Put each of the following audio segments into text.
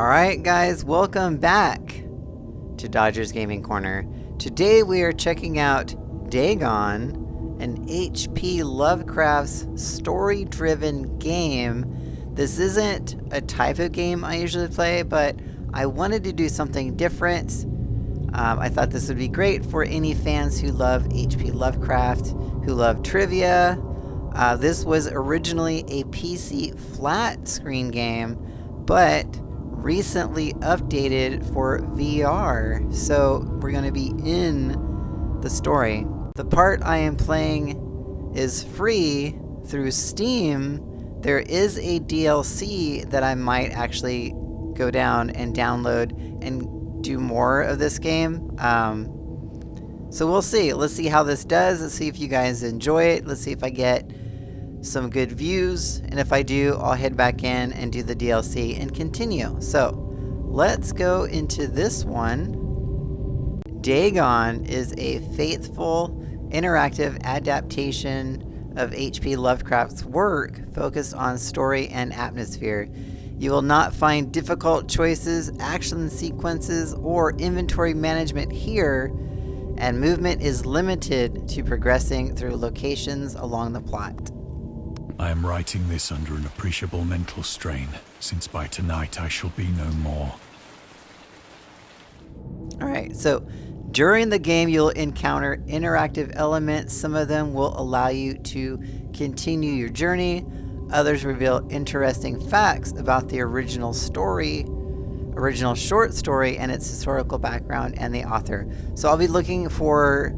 Alright guys, welcome back to Dodger's Gaming Corner. Today we are checking out Dagon, an H.P. Lovecraft's story-driven game. This isn't a type of game I usually play, but I wanted to do something different. I thought this would be great for any fans who love H.P. Lovecraft, who love trivia. This was originally a PC flat screen game, but recently updated for VR, so we're going to be in the story. The part I am playing is free through Steam. There is a DLC that I might actually go down and download and do more of this game. So we'll see. Let's see how this does. Let's see if you guys enjoy it. Let's see if I get some good views, and if I do, I'll head back in and do the DLC and continue. So let's go into this one. Dagon is a faithful interactive adaptation of H.P. Lovecraft's work focused on story and atmosphere. You will not find difficult choices, action sequences, or inventory management here, and movement is limited to progressing through locations along the plot. I am writing this under an appreciable mental strain, since by tonight I shall be no more. Alright, so during the game you'll encounter interactive elements. Some of them will allow you to continue your journey. Others reveal interesting facts about the original short story and its historical background and the author. So I'll be looking for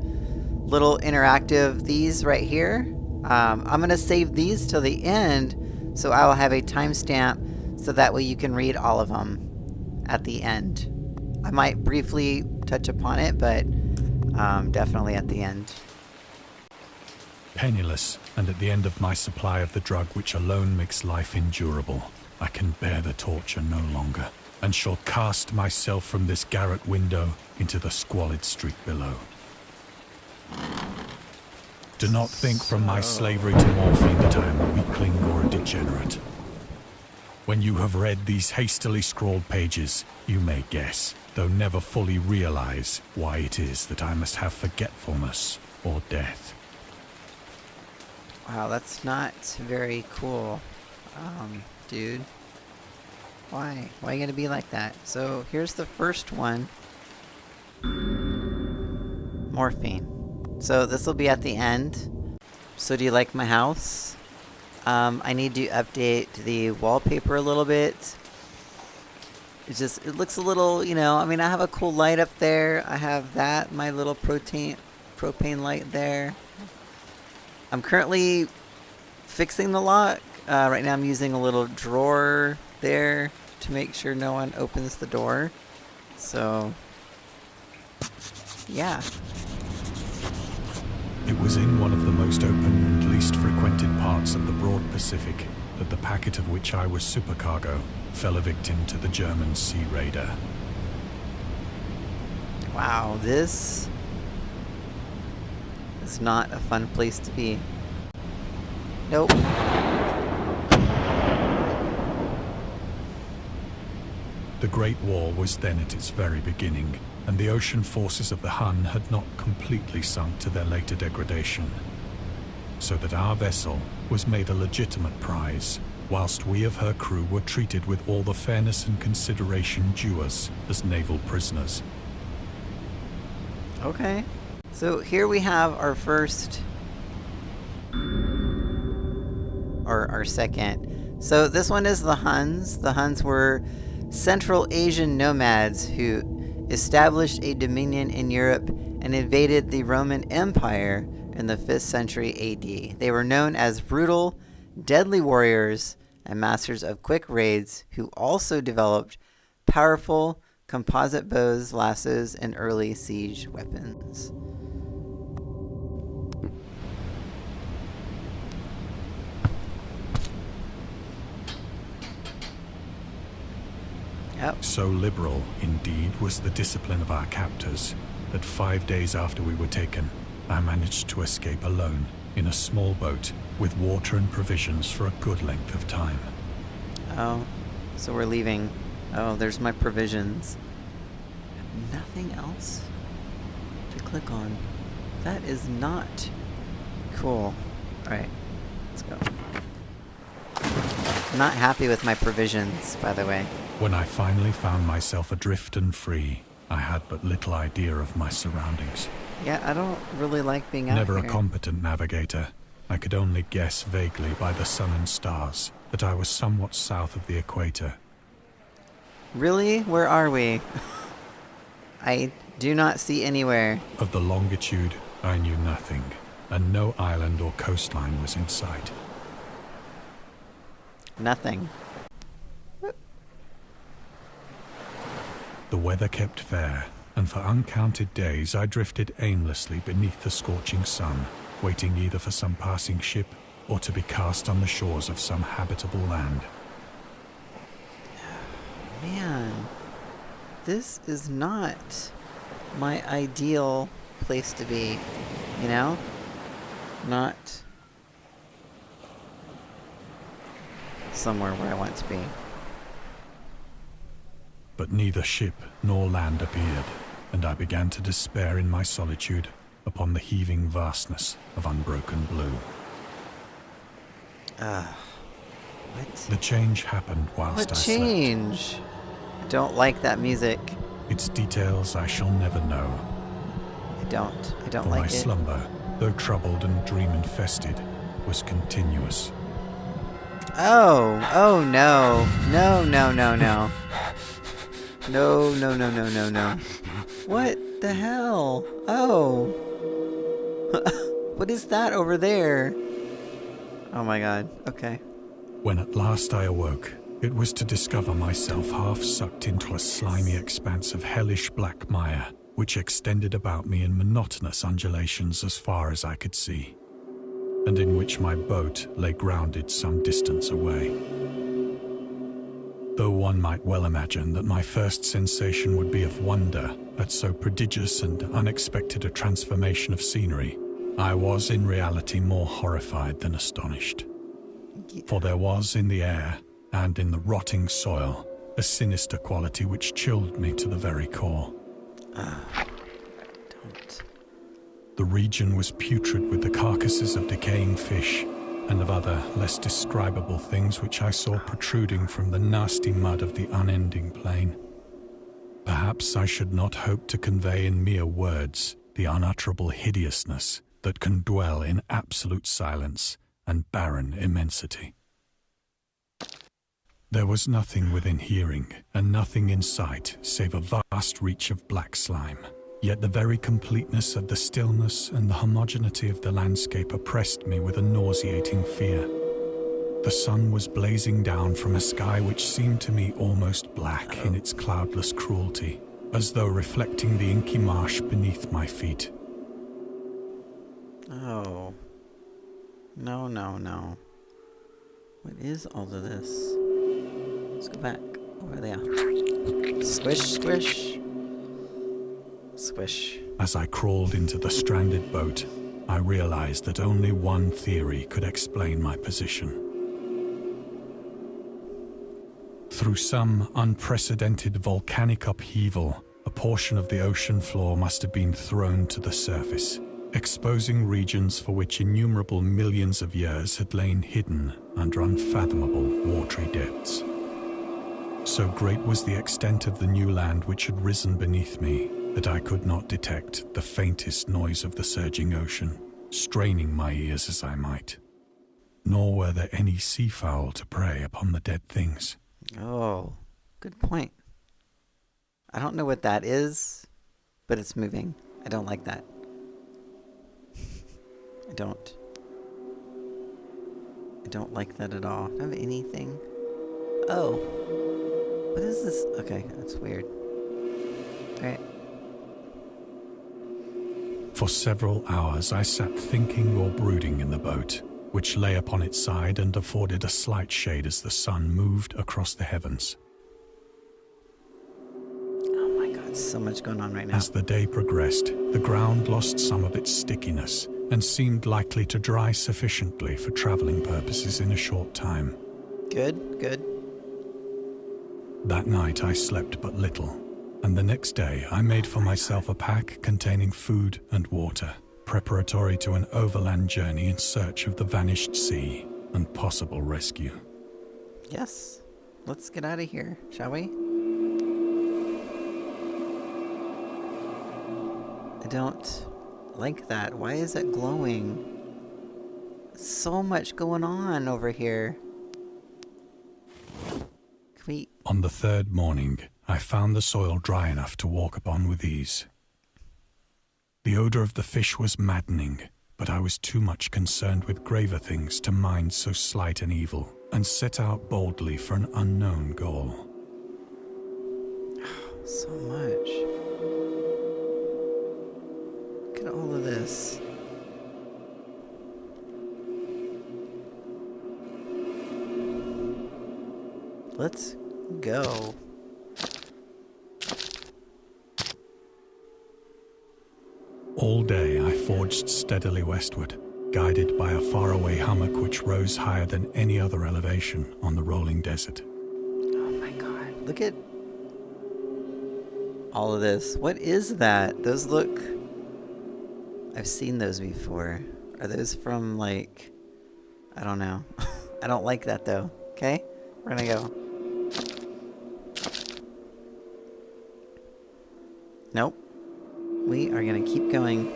little interactive, these right here. I'm going to save these till the end, so I will have a timestamp so that way you can read all of them at the end. I might briefly touch upon it, but definitely at the end. Penniless, and at the end of my supply of the drug which alone makes life endurable, I can bear the torture no longer, and shall cast myself from this garret window into the squalid street below. Do not think from my slavery to morphine that I am a weakling or a degenerate. When you have read these hastily scrawled pages, you may guess, though never fully realize, why it is that I must have forgetfulness or death. Wow, that's not very cool, dude. Why? Why are you gonna be like that? So here's the first one. Morphine. So this will be at the end. So do you like my house? I need to update the wallpaper a little bit. It looks a little, you know, I mean, I have a cool light up there. I have that, my little propane light there. I'm currently fixing the lock. Right now I'm using a little drawer there to make sure no one opens the door. So, yeah. It was in one of the most open and least frequented parts of the broad Pacific that the packet of which I was supercargo fell a victim to the German sea raider. Wow, this is not a fun place to be. Nope. The Great War was then at its very beginning, and the ocean forces of the Hun had not completely sunk to their later degradation, so that our vessel was made a legitimate prize, whilst we of her crew were treated with all the fairness and consideration due us as naval prisoners. Okay. So here we have our first, or our second. So this one is the Huns. The Huns were Central Asian nomads who established a dominion in Europe and invaded the Roman Empire in the 5th century AD. They were known as brutal, deadly warriors and masters of quick raids who also developed powerful composite bows, lassos, and early siege weapons. Yep. So liberal, indeed, was the discipline of our captors, that 5 days after we were taken, I managed to escape alone in a small boat with water and provisions for a good length of time. Oh, so we're leaving. Oh, there's my provisions. Nothing else to click on. That is not cool. Alright, let's go. I'm not happy with my provisions, by the way. When I finally found myself adrift and free, I had but little idea of my surroundings. Yeah, I don't really like being out Never here. a competent navigator, I could only guess vaguely by the sun and stars that I was somewhat south of the equator. Really? Where are we? I do not see anywhere. Of the longitude, I knew nothing, and no island or coastline was in sight. Nothing. The weather kept fair, and for uncounted days I drifted aimlessly beneath the scorching sun, waiting either for some passing ship or to be cast on the shores of some habitable land. Man, this is not my ideal place to be, you know? Not somewhere where I want to be. But neither ship nor land appeared, and I began to despair in my solitude upon the heaving vastness of unbroken blue. What? The change happened whilst What I change? I don't like that music. slept. Its details I shall never know, I don't for like my it. slumber, though troubled and dream-infested, was continuous. Oh no. No, no, no, no. No, no, no, no, no, no. What the hell? Oh. What is that over there? Oh my god. Okay. When at last I awoke, it was to discover myself half sucked into a slimy expanse of hellish black mire, which extended about me in monotonous undulations as far as I could see, and in which my boat lay grounded some distance away. Though one might well imagine that my first sensation would be of wonder at so prodigious and unexpected a transformation of scenery, I was in reality more horrified than astonished. For there was in the air, and in the rotting soil, a sinister quality which chilled me to the very core. Don't. The region was putrid with the carcasses of decaying fish, and of other, less describable things which I saw protruding from the nasty mud of the unending plain. Perhaps I should not hope to convey in mere words the unutterable hideousness that can dwell in absolute silence and barren immensity. There was nothing within hearing, and nothing in sight save a vast reach of black slime. Yet the very completeness of the stillness and the homogeneity of the landscape oppressed me with a nauseating fear. The sun was blazing down from a sky which seemed to me almost black in its cloudless cruelty, as though reflecting the inky marsh beneath my feet. Oh. No, no, no. What is all of this? Let's go back. Over there. Squish, squish. Squish. As I crawled into the stranded boat, I realized that only one theory could explain my position. Through some unprecedented volcanic upheaval, a portion of the ocean floor must have been thrown to the surface, exposing regions for which innumerable millions of years had lain hidden under unfathomable watery depths. So great was the extent of the new land which had risen beneath me that I could not detect the faintest noise of the surging ocean, straining my ears as I might. Nor were there any seafowl to prey upon the dead things. Oh, good point. I don't know what that is, but it's moving. I don't like that. I don't like that at all. Do I have anything? Oh. What is this? Okay, that's weird. Alright. For several hours I sat thinking or brooding in the boat, which lay upon its side and afforded a slight shade as the sun moved across the heavens. Oh my god, so much going on right now. As the day progressed, the ground lost some of its stickiness and seemed likely to dry sufficiently for traveling purposes in a short time. Good, good. That night I slept but little, and the next day I made for myself a pack containing food and water, preparatory to an overland journey in search of the vanished sea and possible rescue. Yes. Let's get out of here, shall we? I don't like that. Why is it glowing? So much going on over here. Can we... On the third morning, I found the soil dry enough to walk upon with ease. The odor of the fish was maddening, but I was too much concerned with graver things to mind so slight an evil, and set out boldly for an unknown goal. So much. Look at all of this. Let's go. All day I forged steadily westward, guided by a faraway hummock which rose higher than any other elevation on the rolling desert. Oh my god. Look at all of this. What is that? Those look... I've seen those before. Are those from, like... I don't know. I don't like that, though. Okay? We're gonna go. Nope. We are gonna keep going.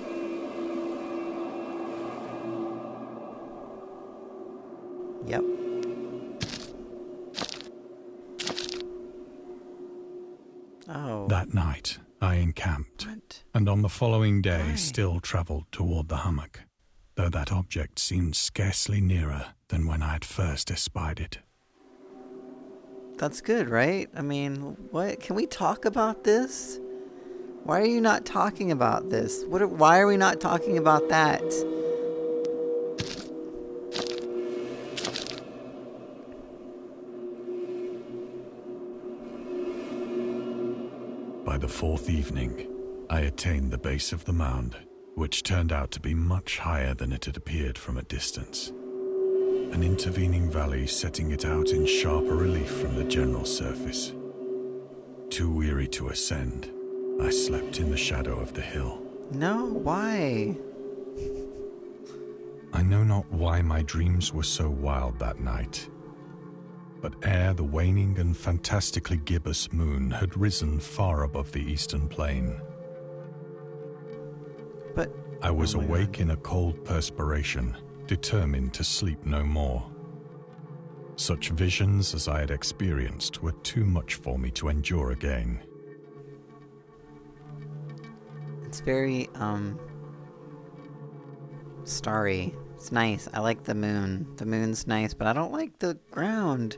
Yep. Oh. That night, I encamped, What? and on the following day Why? still travelled toward the hummock, though that object seemed scarcely nearer than when I had first espied it. That's good, right? I mean, what? Can we talk about this? Why are you not talking about this? Why are we not talking about that? By the fourth evening, I attained the base of the mound, which turned out to be much higher than it had appeared from a distance. An intervening valley setting it out in sharper relief from the general surface. Too weary to ascend, I slept in the shadow of the hill. No, why? I know not why my dreams were so wild that night, but ere the waning and fantastically gibbous moon had risen far above the eastern plain, But I was oh my awake God. in a cold perspiration, determined to sleep no more. Such visions as I had experienced were too much for me to endure again. It's very starry. It's nice. I like the moon. The moon's nice, but I don't like the ground.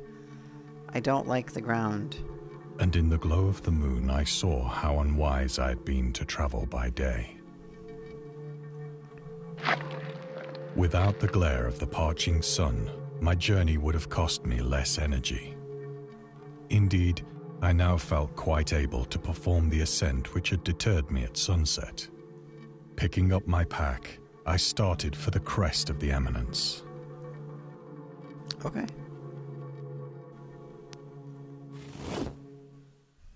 I don't like the ground. And in the glow of the moon I saw how unwise I had been to travel by day. Without the glare of the parching sun, my journey would have cost me less energy. Indeed, I now felt quite able to perform the ascent which had deterred me at sunset. Picking up my pack, I started for the crest of the eminence. Okay.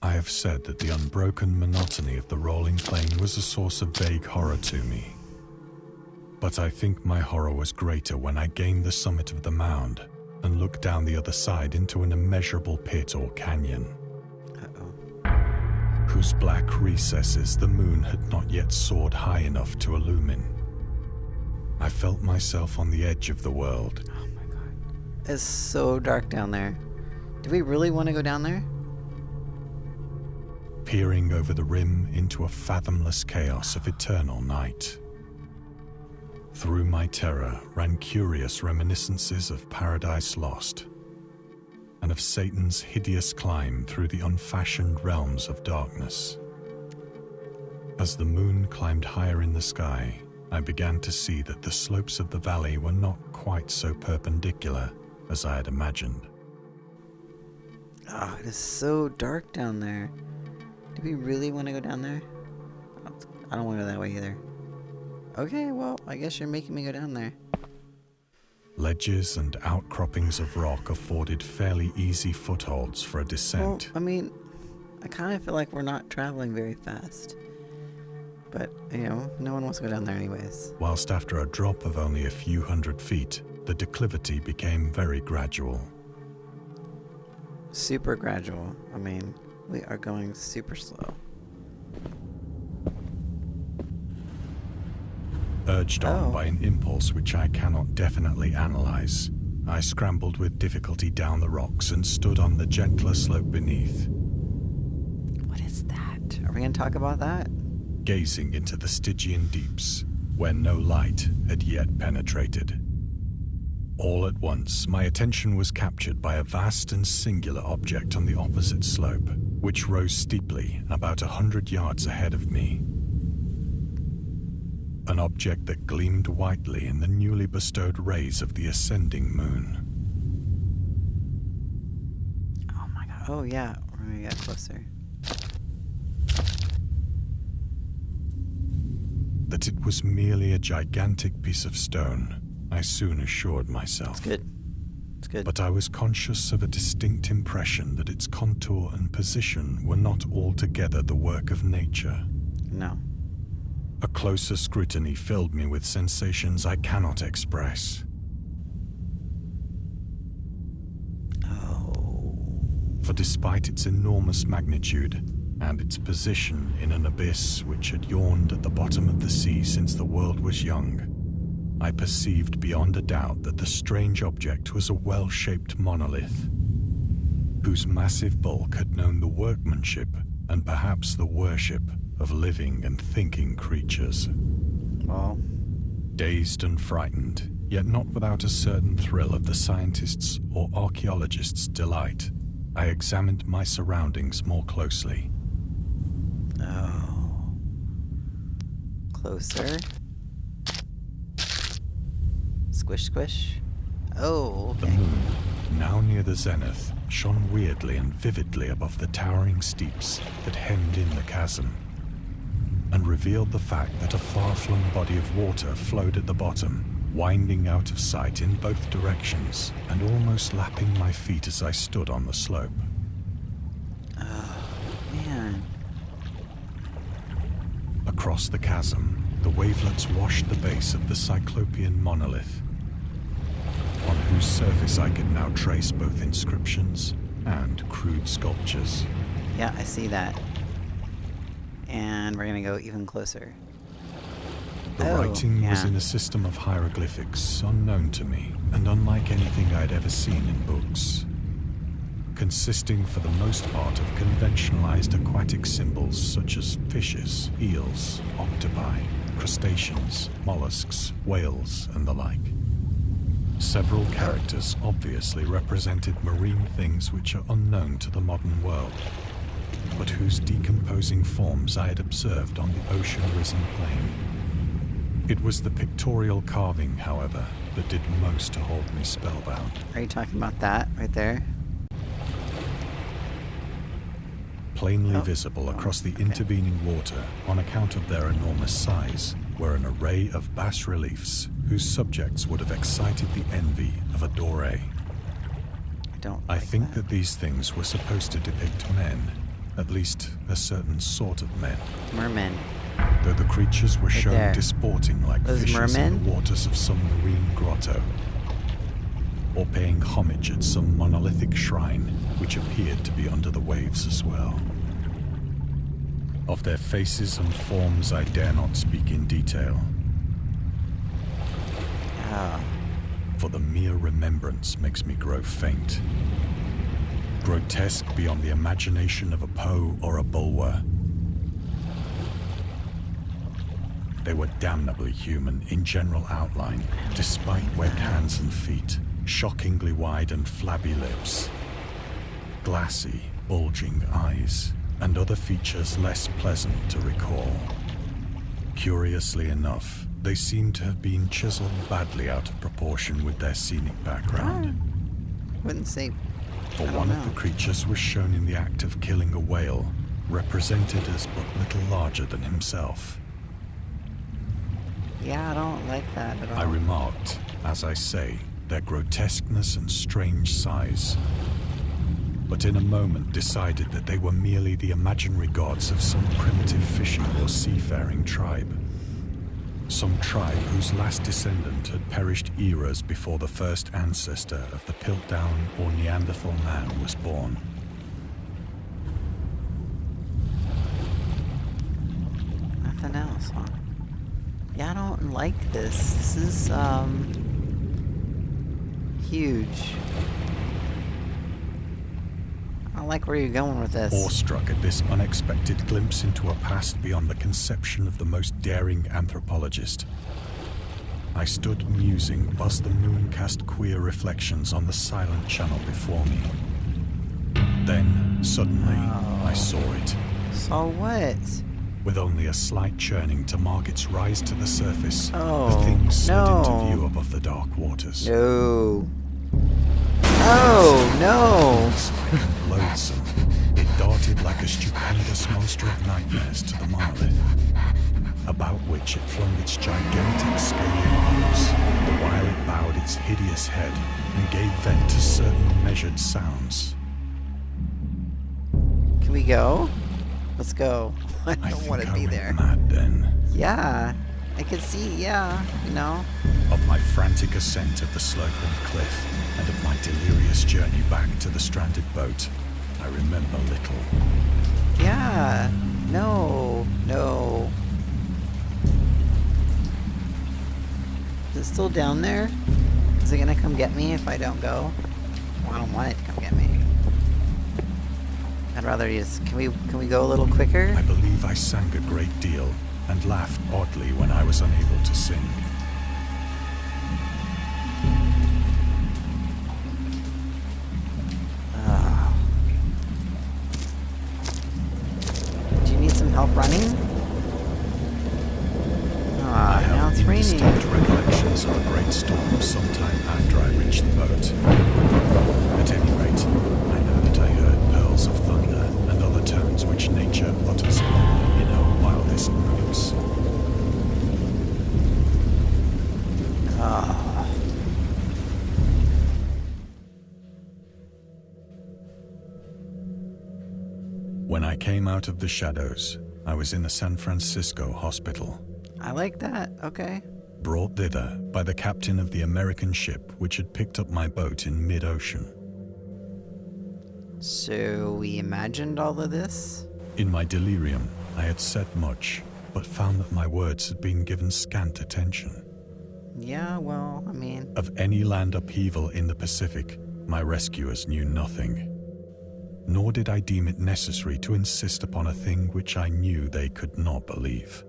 I have said that the unbroken monotony of the rolling plain was a source of vague horror to me. But I think my horror was greater when I gained the summit of the mound and looked down the other side into an immeasurable pit or canyon, Uh-oh. whose black recesses the moon had not yet soared high enough to illumine. I felt myself on the edge of the world. Oh my god. It's so dark down there. Do we really want to go down there? Peering over the rim into a fathomless chaos of eternal night. Through my terror ran curious reminiscences of Paradise Lost, and of Satan's hideous climb through the unfashioned realms of darkness. As the moon climbed higher in the sky, I began to see that the slopes of the valley were not quite so perpendicular as I had imagined. Oh, it is so dark down there. Do we really want to go down there? I don't want to go that way either. Okay, well, I guess you're making me go down there. Ledges and outcroppings of rock afforded fairly easy footholds for a descent. Well, I mean, I kind of feel like we're not traveling very fast. But, no one wants to go down there anyways. Whilst after a drop of only a few hundred feet, the declivity became very gradual. Super gradual. I mean, we are going super slow. Urged on by an impulse which I cannot definitely analyze, I scrambled with difficulty down the rocks and stood on the gentler slope beneath. What is that? Are we going to talk about that? Gazing into the Stygian deeps, where no light had yet penetrated. All at once, my attention was captured by a vast and singular object on the opposite slope, which rose steeply about 100 yards ahead of me. An object that gleamed whitely in the newly bestowed rays of the ascending moon. Oh my god. Oh yeah, we're going to get closer. That it was merely a gigantic piece of stone, I soon assured myself. It's good. It's good. But I was conscious of a distinct impression that its contour and position were not altogether the work of nature. No. A closer scrutiny filled me with sensations I cannot express. Oh. For despite its enormous magnitude, and its position in an abyss which had yawned at the bottom of the sea since the world was young, I perceived beyond a doubt that the strange object was a well-shaped monolith, whose massive bulk had known the workmanship and perhaps the worship of living and thinking creatures. Well. Dazed and frightened, yet not without a certain thrill of the scientist's or archaeologist's delight, I examined my surroundings more closely. Oh. Closer. Squish, squish. Oh, okay. The moon, now near the zenith, shone weirdly and vividly above the towering steeps that hemmed in the chasm, and revealed the fact that a far-flung body of water flowed at the bottom, winding out of sight in both directions, and almost lapping my feet as I stood on the slope. Oh, man. Across the chasm, the wavelets washed the base of the cyclopean monolith, on whose surface I could now trace both inscriptions and crude sculptures. Yeah, I see that. And we're gonna go even closer. The writing was in a system of hieroglyphics unknown to me and unlike anything I'd ever seen in books, consisting for the most part of conventionalized aquatic symbols such as fishes, eels, octopi, crustaceans, mollusks, whales, and the like. Several characters obviously represented marine things which are unknown to the modern world, but whose decomposing forms I had observed on the ocean-risen plain. It was the pictorial carving, however, that did most to hold me spellbound. Are you talking about that right there? Plainly visible across the intervening water, on account of their enormous size, were an array of bas-reliefs whose subjects would have excited the envy of a doré. I think that these things were supposed to depict men, at least a certain sort of men. Mermen. Though the creatures were shown there. disporting like Those fishes mermen? in the waters of some marine grotto, or paying homage at some monolithic shrine which appeared to be under the waves as well. Of their faces and forms I dare not speak in detail, for the mere remembrance makes me grow faint. Grotesque beyond the imagination of a Poe or a Bulwer. They were damnably human in general outline, despite webbed hands and feet, shockingly wide and flabby lips, glassy, bulging eyes, and other features less pleasant to recall. Curiously enough, they seemed to have been chiseled badly out of proportion with their scenic background. Wouldn't say. For one of the creatures was shown in the act of killing a whale, represented as but little larger than himself. Yeah, I don't like that at all. I remarked, as I say, their grotesqueness and strange size, but in a moment decided that they were merely the imaginary gods of some primitive fishing or seafaring tribe. Some tribe whose last descendant had perished eras before the first ancestor of the Piltdown or Neanderthal man was born. Nothing else, huh? Yeah, I don't like this. This is, huge. I don't like where you're going with this. Awestruck at this unexpected glimpse into a past beyond the conception of the most daring anthropologist, I stood musing whilst the moon cast queer reflections on the silent channel before me. Then, suddenly, I saw it. Saw what? With only a slight churning to mark its rise to the surface, Oh, the thing slid no. into view above the dark waters. No. Oh, no. And loathsome, it darted like a stupendous monster of nightmares to the monolith, about which it flung its gigantic scaly arms, the while it bowed its hideous head and gave vent to certain measured sounds. Can we go? Let's go. I I don't think want to I be went there. mad then. Yeah. I could see, yeah, you know. Of my frantic ascent of the sloping cliff and of my delirious journey back to the stranded boat, I remember little. Yeah. No. No. Is it still down there? Is it gonna come get me if I don't go? Well, I don't want it to come get me. I'd rather just... Can we go a little quicker? I believe I sang a great deal and laughed oddly when I was unable to sing. Do you need some help running? I Now have it's raining. indistinct recollections of a great storm sometime after I reached the boat. At any rate, I know that I heard pearls of thunder and other tones which nature utters only in her wildest moods. When I came out of the shadows, I was in a San Francisco hospital, I like that. Okay. brought thither by the captain of the American ship which had picked up my boat in mid-ocean. So we imagined all of this? In my delirium, I had said much, but found that my words had been given scant attention. Yeah, well, I mean... Of any land upheaval in the Pacific, my rescuers knew nothing. Nor did I deem it necessary to insist upon a thing which I knew they could not believe.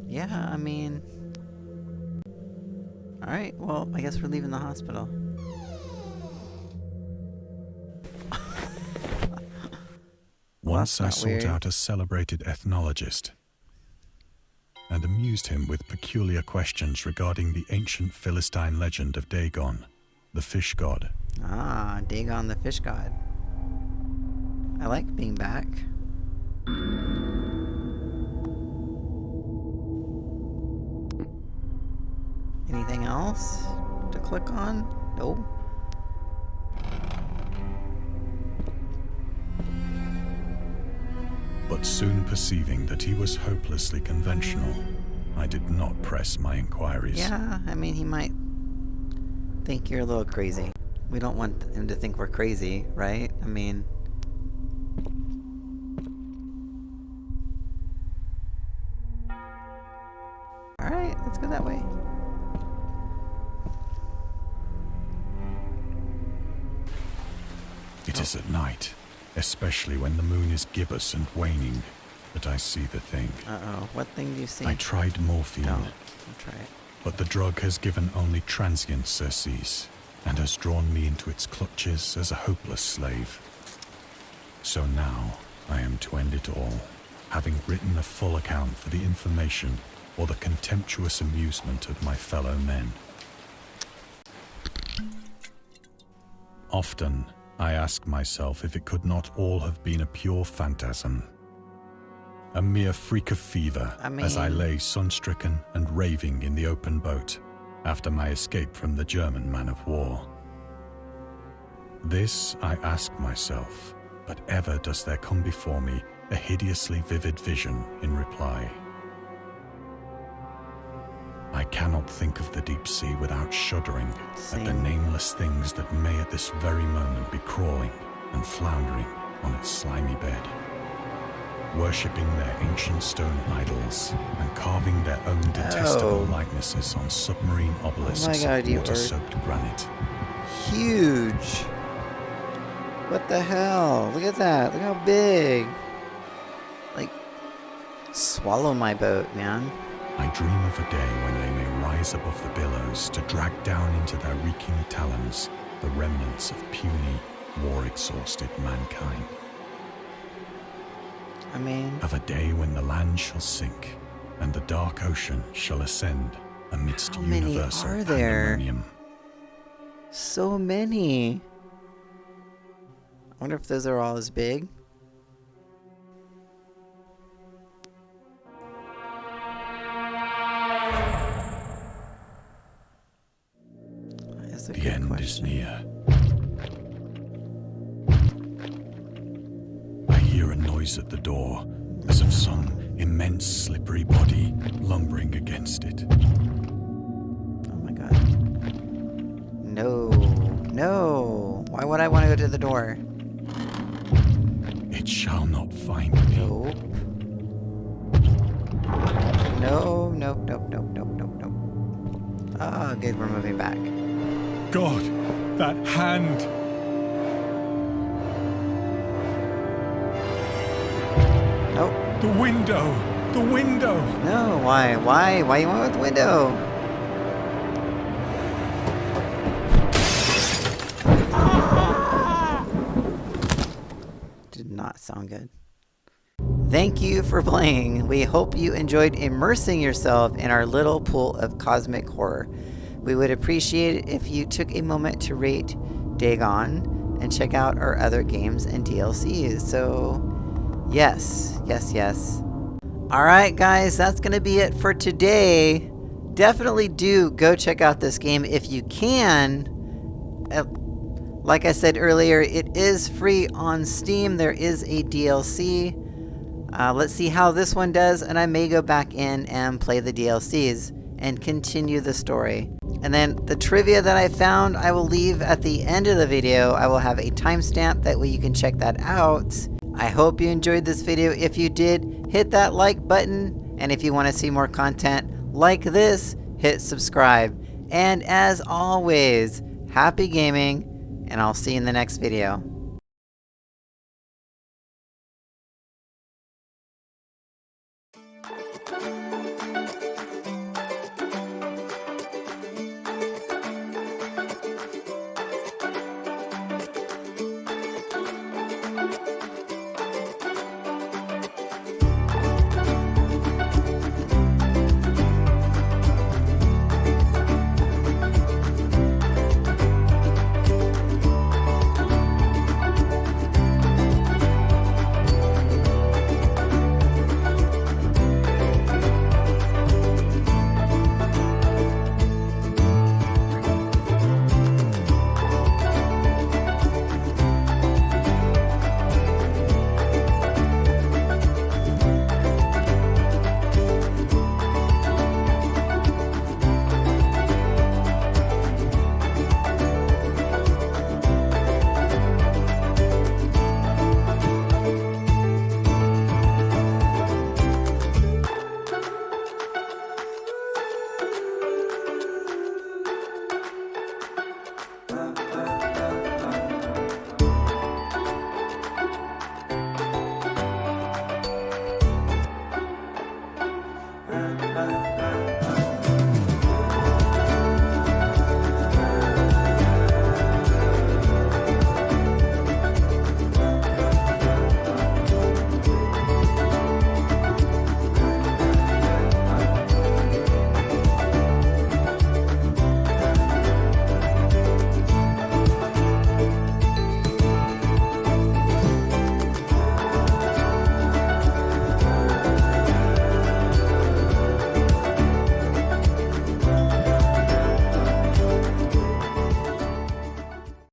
Yeah, I mean... Alright, well, I guess we're leaving the hospital. Once I that's not sought weird. out a celebrated ethnologist and amused him with peculiar questions regarding the ancient Philistine legend of Dagon, the fish god. Ah, Dagon the fish god. I like being back. Anything else to click on? Nope. But soon perceiving that he was hopelessly conventional, I did not press my inquiries. Yeah, I mean, he might think you're a little crazy. We don't want him to think we're crazy, right? I mean... Alright, let's go that way. It is at night, especially when the moon is gibbous and waning, that I see the thing. Uh-oh, what thing do you see? I tried morphine, Don't try it. but the drug has given only transient surcease and has drawn me into its clutches as a hopeless slave. So now I am to end it all, having written a full account for the information or the contemptuous amusement of my fellow men. Often I ask myself if it could not all have been a pure phantasm, a mere freak of fever, I as I mean- lay sun-stricken and raving in the open boat, after my escape from the German man of war. This I ask myself, but ever does there come before me a hideously vivid vision in reply. I cannot think of the deep sea without shuddering at the nameless things that may at this very moment be crawling and floundering on its slimy bed, worshipping their ancient stone idols and carving their own detestable likenesses on submarine obelisks of water-soaked granite. Huge! What the hell? Look at that. Look how big. Like, swallow my boat, man. I dream of a day when they may rise above the billows to drag down into their reeking talons the remnants of puny, war-exhausted mankind. I mean... Of a day when the land shall sink and the dark ocean shall ascend amidst universal pandemonium. So many. I wonder if those are all as big. The end is near. I hear a noise at the door, as of some immense slippery body lumbering against it. Oh my god. No. No. Why would I want to go to the door? It shall not find me. Nope. No, nope, nope, nope, nope, nope, nope. Ah, good, we're moving back. God, that hand! Nope. The window! The window! No, why? Why you want with the window? Did not sound good. Thank you for playing. We hope you enjoyed immersing yourself in our little pool of cosmic horror. We would appreciate it if you took a moment to rate Dagon and check out our other games and DLCs. So, yes. Alright guys, that's going to be it for today. Definitely do go check out this game if you can. Like I said earlier, it is free on Steam. There is a DLC. Let's see how this one does, and I may go back in and play the DLCs and continue the story. And then the trivia that I found, I will leave at the end of the video. I will have a timestamp, that way you can check that out. I hope you enjoyed this video. If you did, hit that like button. And if you want to see more content like this, hit subscribe. And as always, happy gaming, and I'll see you in the next video.